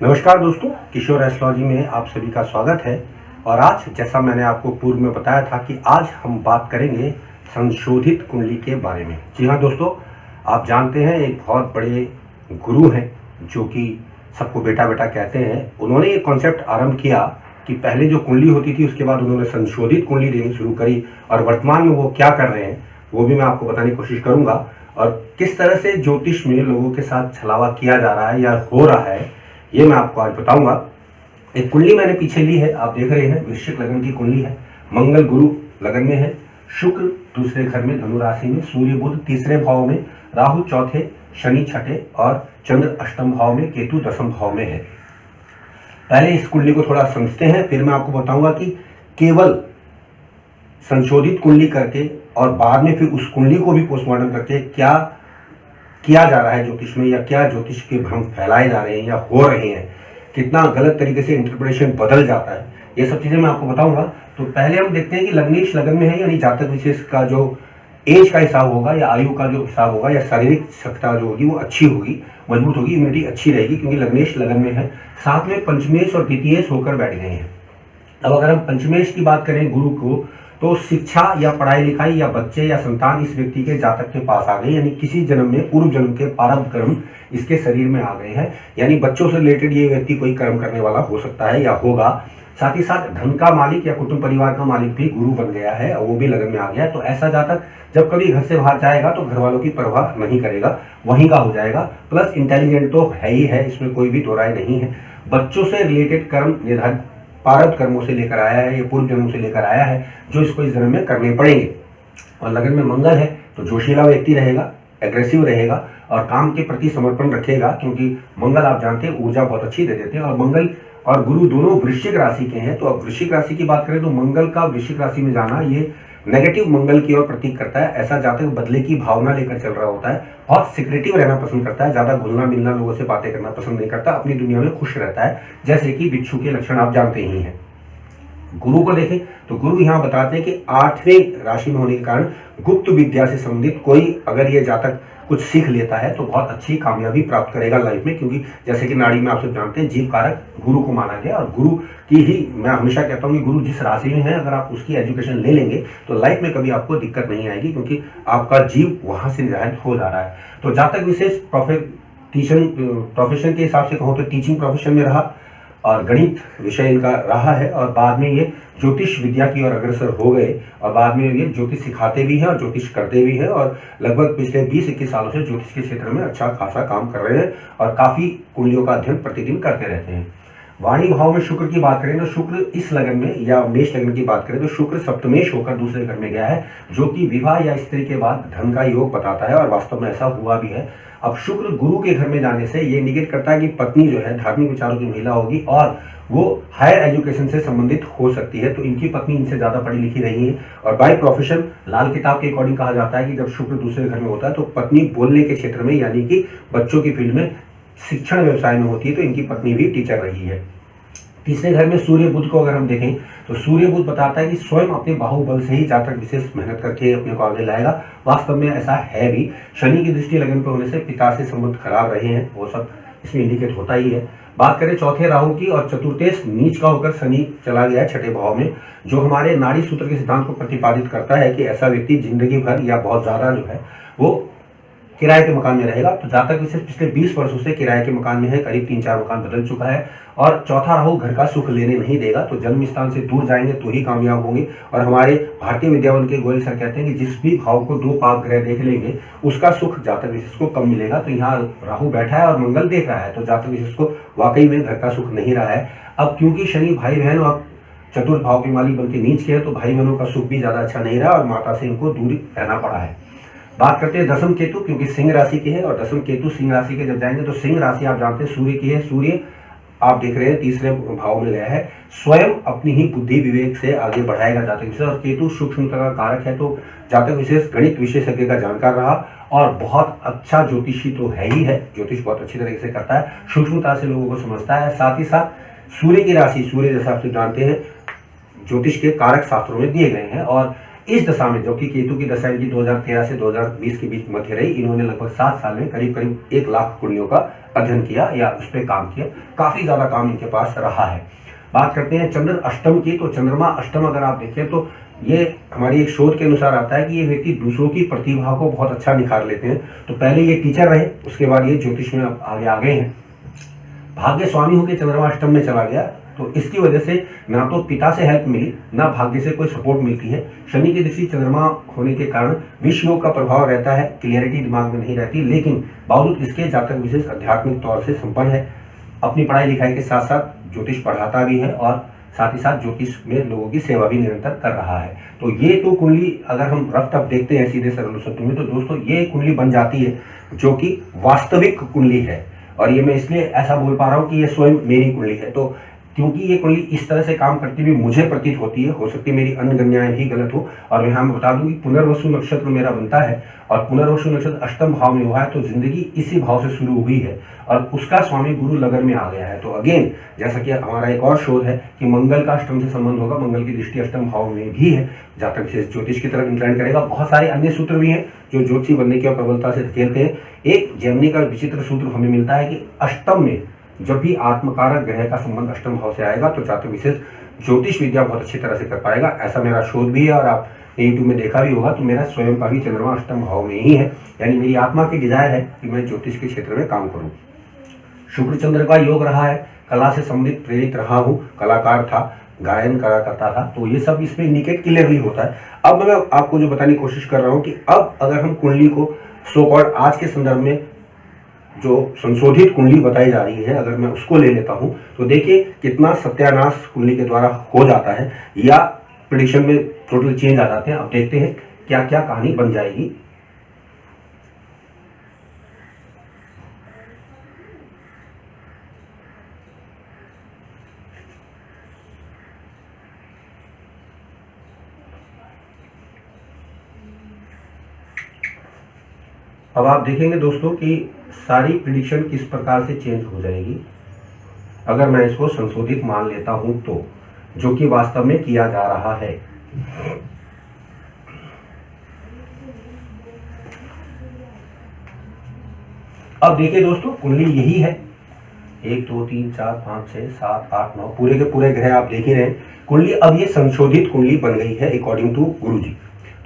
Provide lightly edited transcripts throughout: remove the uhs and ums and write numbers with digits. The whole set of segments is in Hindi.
नमस्कार दोस्तों, किशोर एस्ट्रोलॉजी में आप सभी का स्वागत है। और आज जैसा मैंने आपको पूर्व में बताया था कि आज हम बात करेंगे संशोधित कुंडली के बारे में। जी हाँ दोस्तों, आप जानते हैं एक बहुत बड़े गुरु हैं जो कि सबको बेटा बेटा कहते हैं। उन्होंने ये कॉन्सेप्ट आरंभ किया कि पहले जो कुंडली होती थी उसके बाद उन्होंने संशोधित कुंडली देनी शुरू करी, और वर्तमान में वो क्या कर रहे हैं वो भी मैं आपको बताने की कोशिश करूंगा। और किस तरह से ज्योतिष में लोगों के साथ छलावा किया जा रहा है या हो रहा है, ये मैं आपको आज बताऊंगा। एक कुंडली मैंने पीछे ली है, आप देख रहे हैं वृश्चिक लगन की कुंडली है। मंगल गुरु लगन में है, शुक्र दूसरे घर में धनु राशि में, सूर्य बुध तीसरे भाव में, राहु चौथे, शनि छठे और चंद्र अष्टम भाव में, केतु दसम भाव में है। पहले इस कुंडली को थोड़ा समझते हैं, फिर मैं आपको बताऊंगा कि केवल संशोधित कुंडली करके और बाद में फिर उस कुंडली को भी पोस्टमार्टम करके क्या किया जा रहा है ज्योतिष में, या क्या ज्योतिष के भ्रम फैलाए जा रहे हैं या हो रहे हैं, कितना गलत तरीके से इंटरप्रिटेशन बदल जाता है, ये सब चीजें मैं आपको बताऊंगा। तो पहले हम देखते हैं कि लग्नेश लगन में है, यानी जातक विशेष का जो एज का हिसाब होगा या आयु का जो हिसाब होगा या शारीरिक क्षमता जो होगी वो अच्छी होगी, मजबूत होगी, इम्यूनिटी अच्छी रहेगी, क्योंकि लग्नेश लगन में है। साथ में पंचमेश और द्वितीयेश होकर बैठ गए हैं। अब अगर हम पंचमेश की बात करें गुरु को, तो शिक्षा या पढ़ाई लिखाई या बच्चे या संतान इस व्यक्ति के जातक के पास आ गए, यानी किसी जन्म में पूर्व जन्म के प्रारब्ध कर्म इसके शरीर में आ गए हैं, यानी बच्चों से रिलेटेड ये व्यक्ति कोई कर्म करने वाला हो सकता है या होगा। साथ ही साथ धन का मालिक या कुटुंब परिवार का मालिक भी गुरु बन गया है और वो भी लगन में आ गया है। तो ऐसा जातक जब कभी घर से बाहर जाएगा तो घर वालों की परवाह नहीं करेगा, वहीं का हो जाएगा। प्लस इंटेलिजेंट तो है ही है, इसमें कोई भी दो राय नहीं है। बच्चों से रिलेटेड कर्म निर्धारित प्रारब्ध कर्मों से लेकर आया है, ये पूर्व जन्मों से लेकर आया है, जो इसको इस जन्म में करने पड़ेंगे। और लगन में मंगल है तो जोशीला व्यक्ति रहेगा, एग्रेसिव रहेगा और काम के प्रति समर्पण रखेगा, क्योंकि मंगल आप जानते हैं ऊर्जा बहुत अच्छी दे देते हैं। और मंगल और गुरु दोनों वृश्चिक राशि के हैं। तो अब वृश्चिक राशि की बात करें तो मंगल का वृश्चिक राशि में जाना ये नेगेटिव मंगल की ओर प्रतीक करता है। ऐसा जातक बदले की भावना लेकर चल रहा होता है, बहुत सिक्रेटिव रहना पसंद करता है, ज्यादा घुलना मिलना, लोगों से बातें करना पसंद नहीं करता, अपनी दुनिया में खुश रहता है, जैसे कि बिच्छू के लक्षण आप जानते ही हैं। गुरु को देखें तो गुरु यहाँ बताते हैं कि 8वें राशि में होने के कारण गुप्त विद्या से संबंधित कोई अगर ये जातक कुछ सीख लेता है तो बहुत अच्छी कामयाबी प्राप्त करेगा लाइफ में, क्योंकि जैसे कि नाड़ी में आप सब जानते हैं जीव कारक गुरु को माना गया। और गुरु की ही मैं हमेशा कहता हूँ कि गुरु जिस राशि में है अगर आप उसकी एजुकेशन ले लेंगे तो लाइफ में कभी आपको दिक्कत नहीं आएगी, क्योंकि आपका जीव वहां से निर्धारित हो जा रहा है। तो जातक विशेष प्रोफेशन के हिसाब से कहूँ तो टीचिंग प्रोफेशन में रहा और गणित विषय इनका रहा है, और बाद में ये ज्योतिष विद्या की ओर अग्रसर हो गए और बाद में ये ज्योतिष सिखाते भी हैं और ज्योतिष करते भी हैं, और लगभग पिछले 20-21 सालों से ज्योतिष के क्षेत्र में अच्छा खासा काम कर रहे हैं और काफी कुंडलियों का अध्ययन प्रतिदिन करते रहते हैं। वाणी भाव में शुक्र की बात करें तो शुक्र इस लगन में या मेष लगन की बात करें तो शुक्र सप्तमेश होकर दूसरे घर में गया है, जो कि विवाह या स्त्री के बाद धन का योग बताता है, और वास्तव में ऐसा हुआ भी है। अब शुक्र गुरु के घर में जाने से ये इंडिकेट करता है कि पत्नी जो है धार्मिक विचारों की महिला होगी और वो हायर एजुकेशन से संबंधित हो सकती है। तो इनकी पत्नी इनसे ज्यादा पढ़ी लिखी रही है। और बाय प्रोफेशन लाल किताब के अकॉर्डिंग कहा जाता है कि जब शुक्र दूसरे घर में होता है तो पत्नी बोलने के क्षेत्र में यानी कि बच्चों की फील्ड में शिक्षण व्यवसाय में होती है, तो इनकी पत्नी भी टीचर रही है। तीसरे घर में सूर्य बुध को अगर हम देखें तो सूर्य बुध बताता है कि स्वयं अपने बाहुबल से ही जातक विशेष मेहनत करके अपने को आगे लाएगा। वास्तव में ऐसा है भी। शनि की दृष्टि लगन पर होने से पिता से संबंध खराब रहे हैं, वो सब इसमें इंडिकेट होता ही है। बात करें चौथे राहु की, और चतुर्थेश नीच का होकर शनि चला गया है छठे भाव में, जो हमारे नाड़ी सूत्र के सिद्धांत को प्रतिपादित करता है कि ऐसा व्यक्ति जिंदगी भर या बहुत ज्यादा जो है वो किराए के मकान में रहेगा। तो जातक विशेष पिछले 20 वर्षों से किराए के मकान में है, करीब 3-4 मकान बदल चुका है। और चौथा राहु घर का सुख लेने नहीं देगा, तो जन्म स्थान से दूर जाएंगे तो ही कामयाब होंगे। और हमारे भारतीय विद्यावन के गोयल सर कहते हैं कि जिस भी भाव को 2 पाप ग्रह देख लेंगे उसका सुख जातक विशेष को कम मिलेगा। तो यहाँ राहु बैठा है और मंगल देख रहा है, तो जातक विशेष को वाकई में घर का सुख नहीं रहा है। अब क्योंकि शनि भाई बहन और चतुर्थ भाव के मालिक बन के नीच के है, तो भाई बहनों का सुख भी ज्यादा अच्छा नहीं रहा और माता से इनको दूर रहना पड़ा है। बात करते हैं दसम केतु, क्योंकि सिंह राशि के है और दसम केतु सिंह राशि के जब जाएंगे तो सिंह राशि आप जानते हैं सूर्य की है। सूर्य आप देख रहे हैं तीसरे भाव में गया है, स्वयं अपनी ही बुद्धि विवेक से आगे बढ़ाएगा जातक विशेष। और केतु सूक्ष्मता का कारक है, तो जातक विशेष गणित विशेषज्ञ का जानकार रहा और बहुत अच्छा ज्योतिषी तो है ही है, ज्योतिष बहुत अच्छी तरीके से करता है, सूक्ष्मता से लोगों को समझता है। साथ ही साथ सूर्य की राशि, सूर्य जैसा आप जानते हैं ज्योतिष के कारक शास्त्रों में दिए गए हैं और इस दशा में, जो कि केतु की दशा इनकी 2013 से 2020 के बीच मध्य रही, इन्होंने लगभग 7 साल में करीब करीब 1 लाख कुंडलियों का अध्ययन किया या उस पर काम किया। काफी ज्यादा काम इनके पास रहा है। बात करते हैं चंद्र अष्टम की, तो चंद्रमा अष्टम अगर आप देखें तो ये हमारी एक शोध के अनुसार आता है कि ये व्यक्ति दूसरों की प्रतिभा को बहुत अच्छा निखार लेते हैं। तो पहले ये टीचर रहे, उसके बाद ये ज्योतिष में आगे आ गए हैं। भाग्य स्वामी होकर चंद्रमा अष्टम में चला गया, तो इसकी वजह से ना तो पिता से हेल्प मिली, ना भाग्य से कोई सपोर्ट मिलती है। शनि की दृष्टि चंद्रमा होने के कारण विष योग का प्रभाव रहता है, क्लियरिटी दिमाग में नहीं रहती, लेकिन बावजूद इसके जातक विशेष आध्यात्मिक तौर से संपन्न है। अपनी पढ़ाई लिखाई के साथ साथ ज्योतिष पढ़ाता भी है और साथ ही साथ ज्योतिष में लोगों की सेवा भी निरंतर कर रहा है। तो ये तो कुंडली अगर हम रफ टफ देखते हैं सीधे सरल शब्दों में, तो दोस्तों ये कुंडली बन जाती है जो कि वास्तविक कुंडली है। और ये मैं इसलिए ऐसा बोल पा रहा हूँ कि ये स्वयं मेरी कुंडली है, तो क्योंकि ये कुंडली इस तरह से काम करती हुई मुझे प्रतीत होती है, हो सकती है मेरी अन्य गणनाएं भी गलत हो। और मैं यहाँ बता दूं कि पुनर्वसु नक्षत्र मेरा बनता है और पुनर्वसु नक्षत्र अष्टम भाव में हुआ है, तो जिंदगी इसी भाव से शुरू हुई है और उसका स्वामी गुरु लगन में आ गया है। तो अगेन जैसा कि हमारा एक और शोध है कि मंगल का अष्टम से संबंध होगा, मंगल की दृष्टि अष्टम भाव में भी है, जातक विशेष ज्योतिष की तरफ इंक्लाइन करेगा। बहुत सारे अन्य सूत्र भी हैं जो ज्योतिषी बनने की प्रबलता से खेलते हैं। एक जेमिनी का विचित्र सूत्र हमें मिलता है कि अष्टम में जब भी आत्मकारक ग्रह का संबंध अष्टम भाव से आएगा तो जातक विशेष ज्योतिष विद्या बहुत अच्छी तरह से कर पाएगा। ऐसा मेरा शोध भी है और आप यूट्यूब में देखा भी होगा। तो मेरा स्वयं का भी चंद्रमा अष्टम भाव में ही है, यानी मेरी आत्मा की डिजायर है कि मैं ज्योतिष के क्षेत्र में काम करूं। शुक्र चंद्र का योग रहा है, कला से संबंधित प्रेरित रहा हूं, कलाकार था, गायन करा करता था, तो ये सब इसमें इंडिकेट क्लियरली होता है। अब मैं आपको जो बताने की कोशिश कर रहा हूं कि अब अगर हम कुंडली को सो कॉल्ड आज के संदर्भ में जो संशोधित कुंडली बताई जा रही है, अगर मैं उसको ले लेता हूं तो देखिए कितना सत्यानाश कुंडली के द्वारा हो जाता है या प्रेडिक्शन में टोटल चेंज आ जाते हैं। अब देखते हैं क्या क्या कहानी बन जाएगी। अब आप देखेंगे दोस्तों कि सारी प्रेडिक्शन किस प्रकार से चेंज हो जाएगी अगर मैं इसको संशोधित मान लेता हूं तो, जो कि वास्तव में किया जा रहा है। अब देखिए दोस्तों, कुंडली यही है, 1 2 3 4 5 6 7 8 9 पूरे के पूरे ग्रह आप देख ही रहे हैं। कुंडली अब ये संशोधित कुंडली बन गई है अकॉर्डिंग टू गुरुजी।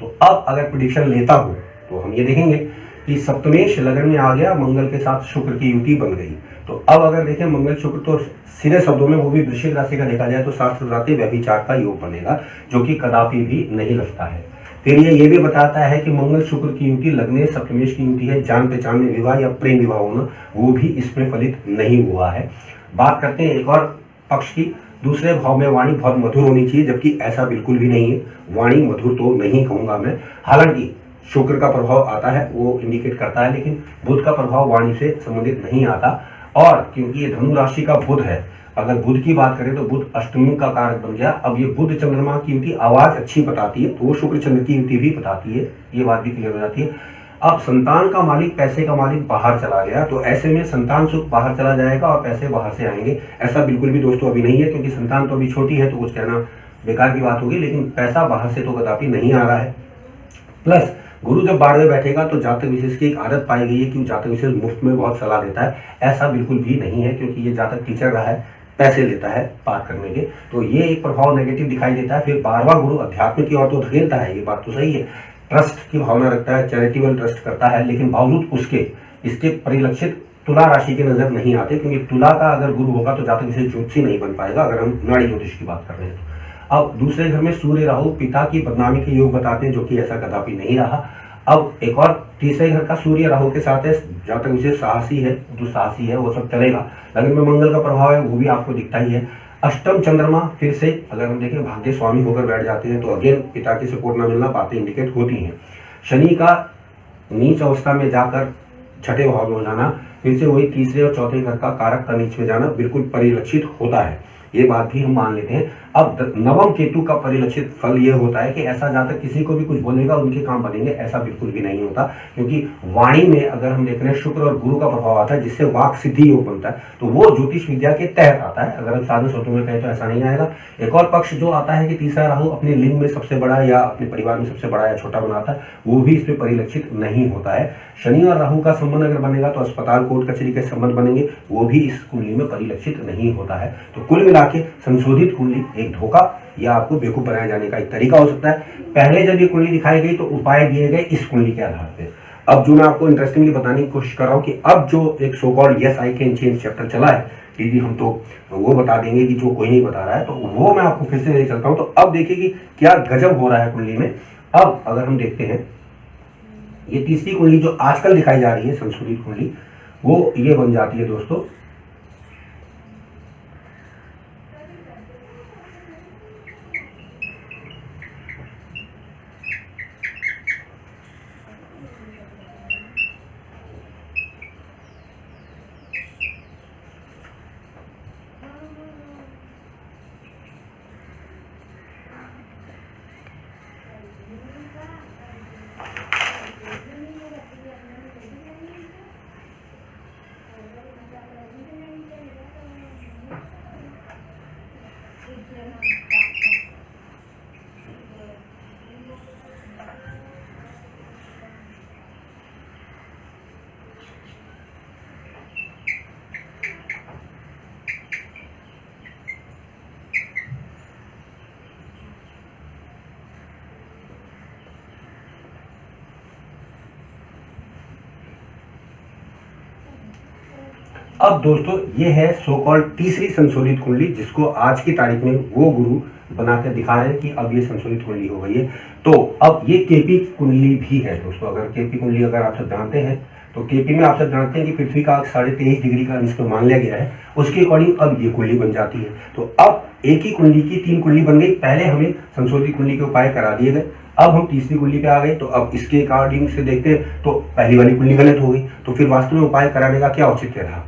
तो अब अगर प्रेडिक्शन लेता हूं तो हम ये देखेंगे कि सप्तमेश लगन में आ गया, मंगल के साथ शुक्र की युति बन गई। तो अब अगर देखें मंगल शुक्र, तो सीधे शब्दों में वो भी वृश्चिक राशि का देखा जाए तो शास्त्र बताते व्यभिचार का योग बनेगा, जो कि कदापि भी नहीं लगता है। फिर ये भी बताता है कि मंगल शुक्र की युति लगने सप्तमेश की युति है, जान पहचान में विवाह या प्रेम विवाह होना, वो भी इसमें फलित नहीं हुआ है। बात करते हैं एक और पक्ष की, दूसरे भाव में वाणी बहुत मधुर होनी चाहिए, जबकि ऐसा बिल्कुल भी नहीं है। वाणी मधुर तो नहीं कहूंगा मैं, हालांकि शुक्र का प्रभाव आता है, वो इंडिकेट करता है, लेकिन बुध का प्रभाव वाणी से संबंधित नहीं आता। और क्योंकि ये धनु राशि का बुध है, अगर बुध की बात करें तो बुध अष्टमी का कारक बन गया। अब ये बुध चंद्रमा की युति आवाज अच्छी बताती है, तो वो शुक्र चंद्र की युति भी बताती है, ये बात भी क्लियर हो जाती है। अब संतान का मालिक, पैसे का मालिक बाहर चला गया, तो ऐसे में संतान सुख बाहर चला जाएगा और पैसे बाहर से आएंगे। ऐसा बिल्कुल भी दोस्तों अभी नहीं है, क्योंकि संतान तो अभी छोटी है, तो कुछ कहना बेकार की बात होगी, लेकिन पैसा बाहर से तो कदापि नहीं आ रहा है। प्लस गुरु जब 12वें बैठेगा तो जातक विशेष की एक आदत पाई गई है कि जातक विशेष मुफ्त में बहुत सलाह देता है। ऐसा बिल्कुल भी नहीं है, क्योंकि ये जातक टीचर रहा है, पैसे लेता है पाठ करने के, तो ये एक प्रभाव नेगेटिव दिखाई देता है। फिर 12वां गुरु अध्यात्म की ओर तो धकेलता है, ये बात तो सही है, ट्रस्ट की भावना रखता है, चैरिटेबल ट्रस्ट करता है, लेकिन बावजूद उसके इसके परिलक्षित तुला राशि के नजर नहीं आते, क्योंकि तुला का अगर गुरु होगा तो जातक विशेष ज्योतिषी नहीं बन पाएगा, अगर हम नाड़ी ज्योतिष की बात कर रहे हैं तो। अब दूसरे घर में सूर्य राहु पिता की बदनामी के योग बताते हैं, जो कि ऐसा कदापि नहीं रहा। अब एक और तीसरे घर का सूर्य राहु के साथ है, जातक विशेष साहसी है, दुस्साहसी है, वो सब चलेगा। लगन में मंगल का प्रभाव है, वो भी आपको दिखता ही है। अष्टम चंद्रमा फिर से अगर हम देखें भाग्य स्वामी होकर बैठ जाते हैं, तो अगेन पिता की सपोर्ट न मिलना बातें इंडिकेट होती हैं। शनि का नीच अवस्था में जाकर छठे भाव में हो जाना, फिर से वही तीसरे और चौथे घर का कारक का नीच में जाना बिल्कुल परिलक्षित होता है, ये बात भी हम मान लेते हैं। अब नवम केतु का परिलक्षित फल ये होता है कि ऐसा जहां तक किसी को भी कुछ बोलेगा उनके काम बनेंगे, ऐसा बिल्कुल भी नहीं होता। क्योंकि वाणी में अगर हम देख रहे हैं शुक्र और गुरु का प्रभाव आता है, जिससे वाक सिद्धि योग बनता है, तो वो ज्योतिष विद्या के तहत आता है। अगर हम साधन शब्दों में कहें तो ऐसा नहीं आएगा। एक और पक्ष जो आता है कि तीसरा राहु अपने लिंग में सबसे बड़ा या अपने परिवार में सबसे बड़ा या छोटा बनाता है, वो भी इसमें परिलक्षित नहीं होता है। शनि और राहु का संबंध अगर बनेगा तो अस्पताल कोर्ट कचहरी के संबंध बनेंगे, वो भी इस कुंडली में परिलक्षित नहीं होता है। तो कुल मिला के संशोधित कुंडली एक धोखा या आपको बेवकूफ बनाए जाने का एक तरीका हो सकता है। पहले जब ये कुंडली दिखाई गई तो उपाय दिए गए इस कुंडली के आधार पर। अब जो मैं आपको इंटरेस्टिंगली बताने की कोशिश कर रहा हूँ कि अब जो एक so called yes I can change chapter चला है, दीदी हम तो वो बता देंगे कि जो कोई नहीं बता रहा है, तो वो मैं आपको फिर से ले चलता हूँ। तो अब देखिए कि क्या गजब हो रहा है कुंडली में। अब अगर हम देखते हैं ये तीसरी कुंडली जो आजकल दिखाई जा रही है संशोधित कुंडली, वो ये बन जाती है दोस्तों। अब दोस्तों ये है सो कॉल्ड तीसरी संशोधित कुंडली, जिसको आज की तारीख में वो गुरु बनाकर दिखा रहे हैं कि अब ये संशोधित कुंडली हो गई है। तो अब ये केपी कुंडली भी है दोस्तों। अगर केपी कुंडली अगर आप सब जानते हैं तो केपी में आप सब जानते हैं कि पृथ्वी का 23.5 डिग्री का अंश को मान लिया गया है, उसके अकॉर्डिंग अब ये कुंडली बन जाती है। तो अब एक ही कुंडली की 3 कुंडली बन गई। पहले हमें संशोधित कुंडली के उपाय करा दिए गए, अब हम तीसरी कुंडली पे आ गए। तो अब इसके अकॉर्डिंग से देखते हैं तो पहली वाली कुंडली गलत हो गई, तो फिर वास्तव में उपाय कराने का क्या औचित्य रहा।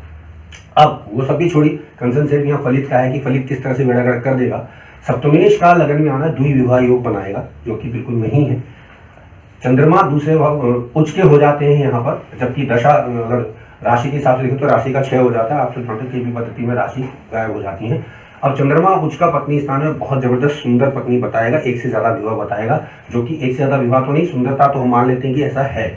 अब वो सब भी छोड़ी, कंसन से यहाँ फलित का है कि फलित किस तरह से बेड़ा कर देगा। सप्तमेश का लगन में आना द्विविवाह योग बनाएगा, जो कि बिल्कुल नहीं है। चंद्रमा दूसरे उच्च के हो जाते हैं यहाँ पर, जबकि दशा अगर राशि के हिसाब से देखें तो राशि का 6 हो जाता है। आप सब जानते हैं कि पद्धति में राशि गायब हो जाती है। अब चंद्रमा उच्च का पत्नी स्थान में बहुत जबरदस्त सुंदर पत्नी बताएगा, एक से ज्यादा विवाह बताएगा, जो कि एक से ज्यादा विवाह तो नहीं, सुंदरता तो हम मान लेते हैं कि ऐसा है।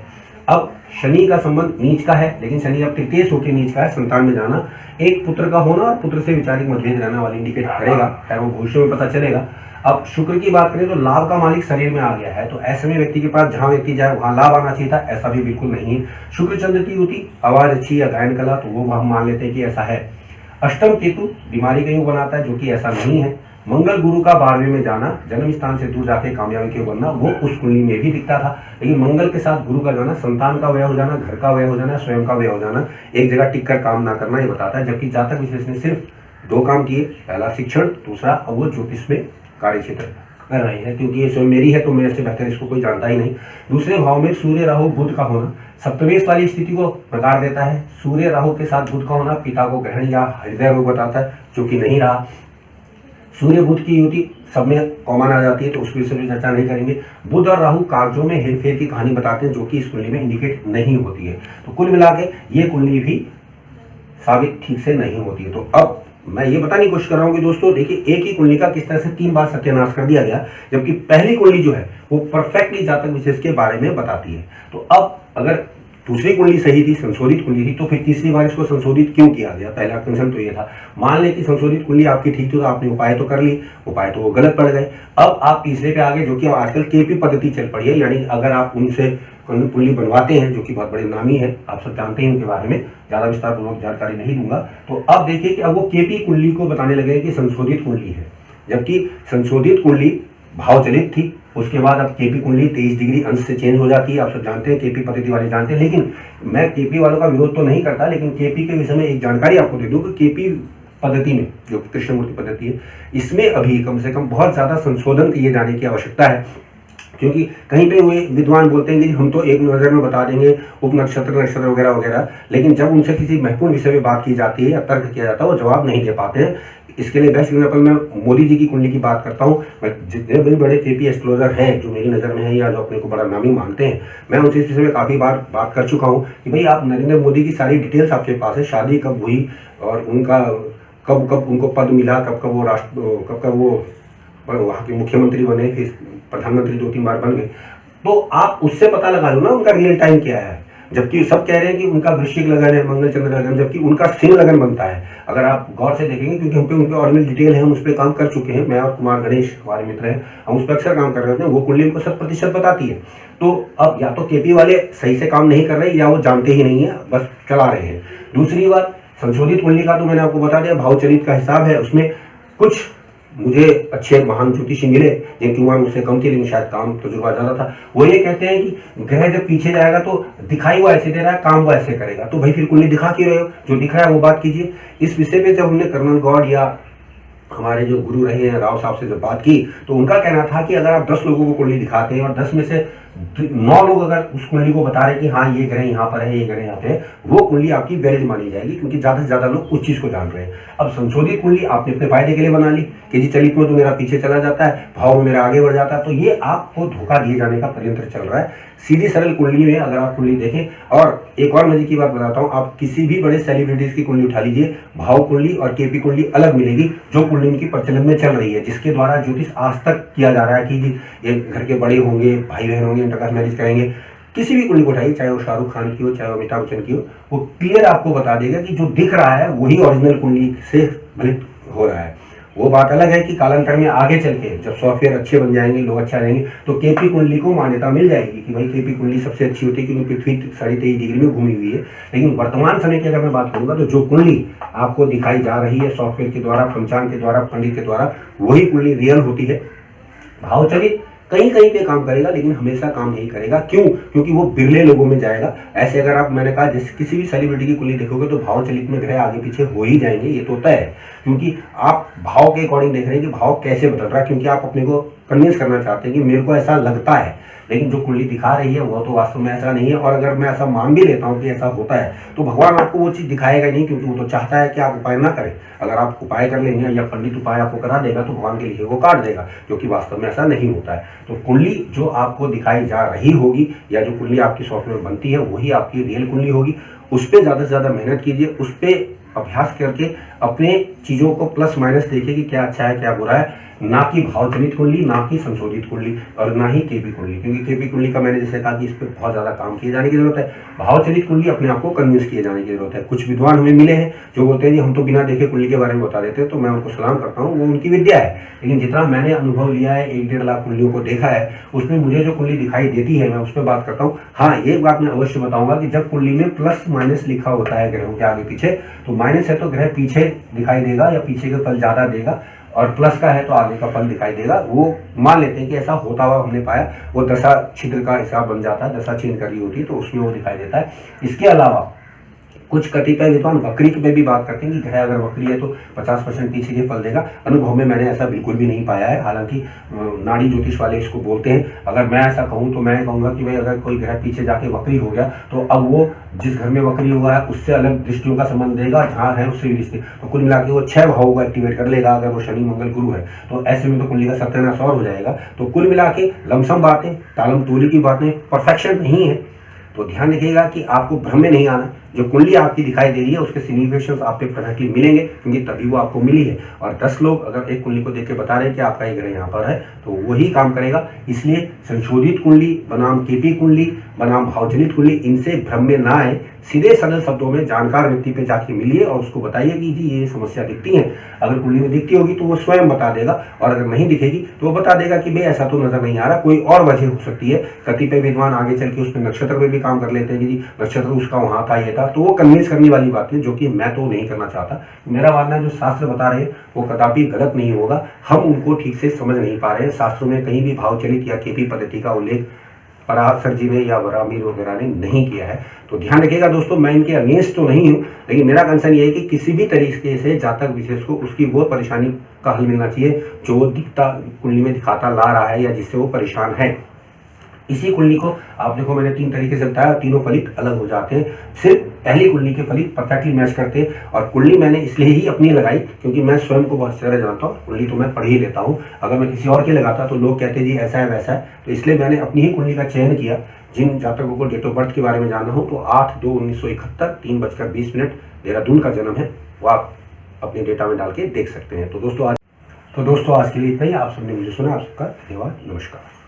अब शनि का संबंध नीच का है, लेकिन शनि अब तृतीय होकर नीच का है, संतान में जाना, एक पुत्र का होना और पुत्र से वैचारिक मतभेद रहना वाली इंडिकेट करेगा, खैर वो भविष्य में पता चलेगा। अब शुक्र की बात करें तो लाभ का मालिक शरीर में आ गया है, तो ऐसे में व्यक्ति के पास जहां व्यक्ति जाए वहां लाभ आना चाहिए था, ऐसा भी बिल्कुल नहीं है। शुक्र चंद्र की युति, आवाज अच्छी या गायन कला, तो वो हम मान लेते हैं कि ऐसा है। अष्टम केतु बीमारी का योग बनाता है, जो कि ऐसा नहीं है। मंगल गुरु का 12वें में जाना, जन्म स्थान से दूर जाके कामयाबी के बनना, वो उस कुंडली में भी दिखता था। लेकिन मंगल के साथ गुरु का जाना, संतान का व्यय हो जाना, घर का व्यय हो जाना, स्वयं का व्यय हो जाना, एक जगह टिक कर काम ना करना, ये बताता है। जबकि जातक विशेष ने सिर्फ 2 काम किए, पहला शिक्षण, दूसरा अब वो ज्योतिष में कार्य क्षेत्र कर रहे हैं, क्योंकि ये स्वयं मेरी है तो मेरे से बेहतर इसको कोई जानता ही नहीं। दूसरे भाव में सूर्य राहु बुध का होना सप्तमेश वाली स्थिति को प्रकार देता है। सूर्य राहु के साथ बुध का होना पिता को ग्रहण या हृदय रोग बताता है, जो कि नहीं रहा। सूर्य बुध की युति सब में कॉमन आ जाती है, तो उस विषय में चर्चा नहीं करेंगे। बुध और राहु कार्यों में हेरफेर की कहानी बताते हैं, जो कि इस कुंडली में इंडिकेट नहीं होती है। तो कुल मिला के ये कुंडली भी साबित ठीक से नहीं होती है। तो अब मैं ये बताने की कोशिश कर रहा हूँ कि दोस्तों देखिए, एक ही कुंडली का किस तरह से 3 बार सत्यानाश कर दिया गया, जबकि पहली कुंडली जो है वो परफेक्टली जातक विशेष के बारे में बताती है। तो अब अगर दूसरी कुंडली सही थी, संशोधित कुंडली थी, तो फिर तीसरी बार इसको संशोधित क्यों किया गया? पहला कंसर्न तो ये था। मान लें कि संशोधित कुंडली आपकी ठीक थी, तो आपने उपाय तो कर ली, उपाय तो वो गलत पड़ गए। अब आप तीसरे पे आगे, जो कि आजकल केपी पद्धति चल पड़ी है, यानी अगर आप उनसे कुंडली बनवाते हैं, जो कि बहुत बड़े नामी है, आप सब जानते हैं उनके बारे में, ज्यादा विस्तार पूर्वक जानकारी नहीं दूंगा। तो अब देखिए कि अब वो केपी कुंडली को बताने लगे कि संशोधित कुंडली है, जबकि संशोधित कुंडली भावचलित थी। उसके बाद अब केपी कुंडली 23 डिग्री अंश से चेंज हो जाती है, आप सब जानते हैं, केपी पद्धति वाले जानते हैं। लेकिन मैं केपी वालों का विरोध तो नहीं करता, लेकिन केपी के विषय में एक जानकारी आपको दे दूं कि केपी पद्धति में, जो कृष्णमूर्ति पद्धति है, इसमें अभी कम से कम बहुत ज्यादा संशोधन किए जाने की आवश्यकता है, क्योंकि कहीं पे हुए विद्वान बोलते हैं कि हम तो एक नज़र में बता देंगे उप नक्षत्र नक्षत्र वगैरह वगैरह, लेकिन जब उनसे किसी महत्वपूर्ण विषय में बात की जाती है या तर्क किया जाता है वो जवाब नहीं दे पाते हैं। इसके लिए बेस्ट एग्जाम्पल मैं मोदी जी की कुंडली की बात करता हूँ। मैं जितने भी बड़े केपी एस्ट्रोलॉजर हैं जो मेरी नज़र में है या जो अपने को बड़ा नामी मानते हैं, मैं उनसे इस विषय में काफ़ी बार बात कर चुका हूँ कि भाई आप नरेंद्र मोदी की सारी डिटेल्स आपके पास है, शादी कब हुई और उनका कब कब उनको पद मिला, कब कब वो वहाँ के मुख्यमंत्री बने, फिर प्रधानमंत्री 2-3 बार बन गए, तो आप उससे पता लगा लो ना उनका रियल टाइम क्या है। जबकि सब कह रहे हैं कि उनका वृश्चिक लगन है, मंगल चंद्र लगन, जबकि उनका सिंह लगन बनता है। अगर आप गौर से देखेंगे, क्योंकि हम पे उनके ऑरिजिनल डिटेल है, हम उस पर काम कर चुके हैं, मैं और कुमार गणेश हमारे मित्र हैं, हम उस पर अक्सर काम कर रहे होते हैं, वो कुंडली उनको 100% बताती है। तो अब या तो केपी वाले सही से काम नहीं कर रहे या वो जानते ही नहीं है, बस चला रहे हैं। दूसरी बात, संशोधित कुंडली का तो मैंने आपको बता दिया, भावचलित का हिसाब है, उसमें कुछ मुझे अच्छे महान ज्योतिषी मिले जिनकी उम्र मुझसे कम थी लेकिन शायद काम तजुर्बा ज्यादा था। वो ये कहते हैं कि ग्रह जब पीछे जाएगा तो दिखाई वो ऐसे दे रहा है, काम वो ऐसे करेगा, तो भाई फिर कुंडली दिखा क्यों रहे हो, जो दिख रहा है वो बात कीजिए। इस विषय पे जब हमने कर्नल गॉड या हमारे जो गुरु रहे हैं राव साहब से जब बात की, तो उनका कहना था कि अगर आप 10 लोगों को कुंडली दिखाते हैं और 10 में से 9 लोग अगर उस कुंडली को बता रहे हैं कि हाँ ये ग्रह यहाँ पर है, ये ग्रह यहाँ पे है, वो कुंडली आपकी वैलिड मानी जाएगी, क्योंकि ज्यादा से ज्यादा लोग उस चीज को जान रहे हैं। अब संशोधित कुंडली आपने अपने फायदे के लिए बना ली कि जी चलित में तो मेरा पीछे चला जाता है, भाव में मेरा आगे बढ़ जाता है, तो ये आपको धोखा दिए जाने का षड्यंत्र चल रहा है। सीधी सरल कुंडली में अगर आप कुंडली देखें, और एक और मजे की बात बताता हूँ, आप किसी भी बड़े सेलिब्रिटीज की कुंडली उठा लीजिए, भाव कुंडली और केपी कुंडली अलग मिलेगी, जो कुंडली उनकी प्रचलन में चल रही है, जिसके द्वारा ज्योतिष आज तक किया जा रहा है कि जी ये घर के बड़े होंगे, भाई बहन होंगे, इंटरकास्ट मैरिज करेंगे। किसी भी कुंडली को उठाइए, चाहे वो शाहरुख खान की हो, चाहे वो अमिताभ बच्चन की हो, वो क्लियर आपको बता देगा कि जो दिख रहा है वही ओरिजिनल कुंडली से फलित हो रहा है। वो बात अलग है कि कालांतर में आगे चल के जब सॉफ्टवेयर अच्छे बन जाएंगे, लोग अच्छा रहेंगे, तो केपी कुंडली को मान्यता मिल जाएगी कि भाई केपी कुंडली सबसे अच्छी होती है, क्योंकि पृथ्वी 23.5 डिग्री में घूमी हुई है। लेकिन वर्तमान समय की अगर मैं बात करूंगा, तो जो कुंडली आपको दिखाई जा रही है सॉफ्टवेयर के द्वारा, पंचांग के द्वारा, पंडित के द्वारा, वही कुंडली रियल होती है। भावचलित कहीं कहीं पे काम करेगा लेकिन हमेशा काम नहीं करेगा। क्यों? क्योंकि वो बिरले लोगों में जाएगा। ऐसे अगर आप, मैंने कहा, जिस किसी भी सेलिब्रिटी की कुंडली देखोगे तो भाव चलित में ग्रह आगे पीछे हो ही जाएंगे, ये तो तय है, क्योंकि आप भाव के अकॉर्डिंग देख रहे हैं कि भाव कैसे बदल रहा है, क्योंकि आप अपने को कन्विंस करना चाहते हैं कि मेरे को ऐसा लगता है, लेकिन जो कुंडली दिखा रही है वो तो वास्तव में ऐसा नहीं है। और अगर मैं ऐसा मान भी लेता हूँ कि ऐसा होता है, तो भगवान आपको वो चीज़ दिखाएगा नहीं, क्योंकि वो तो चाहता है कि आप उपाय ना करें। अगर आप उपाय कर लेंगे या पंडित उपाय आपको करा देगा तो भगवान के लिए वो काट देगा, जो कि वास्तव में ऐसा नहीं होता है। तो कुंडली जो आपको दिखाई जा रही होगी या जो कुंडली आपकी सॉफ्टवेयर बनती है वही आपकी रियल कुंडली होगी। उस पर ज़्यादा से ज़्यादा मेहनत कीजिए, उस पर अभ्यास करके अपने चीज़ों को प्लस माइनस देखिए कि क्या अच्छा है क्या बुरा है, ना कि भावचलित कुंडली, ना कि संशोधित कुंडली, और ना ही केपी कुंडली, क्योंकि केपी कुंडली का मैंने जैसे कहा कि इस पर बहुत ज़्यादा काम किए जाने की जरूरत है। भावचलित कुंडली अपने आप को कन्विंस किए जाने की जरूरत है। कुछ विद्वान हमें मिले हैं जो बोलते हैं जी हम तो बिना देखे कुंडली के बारे में बता देते हैं, तो मैं उनको सलाम करता हूँ, वो उनकी विद्या है। लेकिन जितना मैंने अनुभव लिया है, 1-1.5 लाख कुंडलियों को देखा है, उसमें मुझे जो कुंडली दिखाई देती है मैं उस पर बात करता हूँ। हाँ, एक बात मैं अवश्य बताऊंगा कि जब कुंडली में प्लस माइनस लिखा होता है ग्रहों के आगे पीछे, तो माइनस है तो ग्रह पीछे दिखाई देगा या पीछे का फल ज्यादा देगा, और प्लस का है तो आगे का फल दिखाई देगा। वो मान लेते हैं कि ऐसा होता हुआ हमने पाया। वो दशा छिद्र का हिसाब बन जाता है, दशा छिद्र करी होती है तो उसमें वो दिखाई देता है। इसके अलावा कुछ कतिपय विद्वान वक्री पे भी बात करते हैं कि ग्रह अगर वक्री है तो 50% पीछे के फल देगा। अनुभव में मैंने ऐसा बिल्कुल भी नहीं पाया है, हालांकि नाड़ी ज्योतिष वाले इसको बोलते हैं। अगर मैं ऐसा कहूँ तो मैं कहूँगा कि भाई अगर कोई ग्रह पीछे जाके वक्री हो गया तो अब वो जिस घर में वक्री हुआ है उससे अलग दृष्टियों का संबंध देगा, जहाँ है उससे भी दृष्टि, तो कुल मिला के वो 6 भावों को एक्टिवेट कर लेगा। अगर वो शनि मंगल गुरु है तो ऐसे में तो कुंडली का सत्यानाश और हो जाएगा। तो कुल मिला के लमसम बातें, तालम तोली की बातें, परफेक्शन नहीं है। तो ध्यान रखिएगा कि आपको भ्रम में नहीं आना। जो कुंडली आपकी दिखाई दे रही है उसके सिग्निफिकेशंस आप पे परफेक्टली मिलेंगे, क्योंकि तभी वो आपको मिली है। और 10 लोग अगर एक कुंडली को देख के बता रहे हैं कि आपका ये ग्रह यहाँ पर है, तो वही काम करेगा। इसलिए संशोधित कुंडली बनाम केपी कुंडली बनाम भावचलित कुंडली, इनसे भ्रम में ना आए। सीधे सरल शब्दों में जानकार व्यक्ति पे जाके मिलिए और उसको बताइए कि जी ये समस्या दिखती है। अगर कुंडली में दिखती होगी तो वो स्वयं बता देगा, और अगर नहीं दिखेगी तो वो बता देगा कि भाई ऐसा तो नजर नहीं आ रहा, कोई और वजह हो सकती है। कतिपय विद्वान आगे चल के उसमें नक्षत्र में भी काम कर लेते हैं कि जी नक्षत्र उसका वहां था, ये था, तो वो कन्विंस करने वाली बात है, जो कि मैं तो नहीं करना चाहता। मेरा मानना है जो शास्त्र बता रहे हैं वो कदापि गलत नहीं होगा, हम उनको ठीक से समझ नहीं पा रहे हैं। शास्त्रों में कहीं भी भावचलित या केपी पद्धति का उल्लेख पराशर जी ने या वरामीर वगैरह ने नहीं किया है। तो ध्यान रखिएगा दोस्तों, मैं इनके अगेंस्ट तो नहीं हूँ, लेकिन मेरा कंसर्न ये है कि किसी भी तरीके से जातक विशेष को उसकी वो परेशानी का हल मिलना चाहिए जो वो दिखता कुंडली में दिखाता ला रहा है या जिससे वो परेशान है। इसी कुंडली को आप देखो मैंने 3 तरीके से बताया, तीनों फलित अलग हो जाते हैं। सिर्फ पहली कुंडली के फलित परफेक्टली मैच करते हैं। और कुंडली मैंने इसलिए ही अपनी लगाई क्योंकि मैं स्वयं को बहुत तरह जानता हूँ, कुंडली तो मैं पढ़ ही लेता हूँ। अगर मैं किसी और की लगाता तो लोग कहते जी ऐसा है वैसा है, तो इसलिए मैंने अपनी ही कुंडली का चयन किया। जिन जातकों को डेट ऑफ बर्थ के बारे में जानना हो तो 8/2/1971 3:20 देहरादून का जन्म है, वो आप अपने डेटा में डाल के देख सकते हैं। तो दोस्तों आज के लिए इतना ही। आप सबने मुझे सुना, आप सबका धन्यवाद, नमस्कार।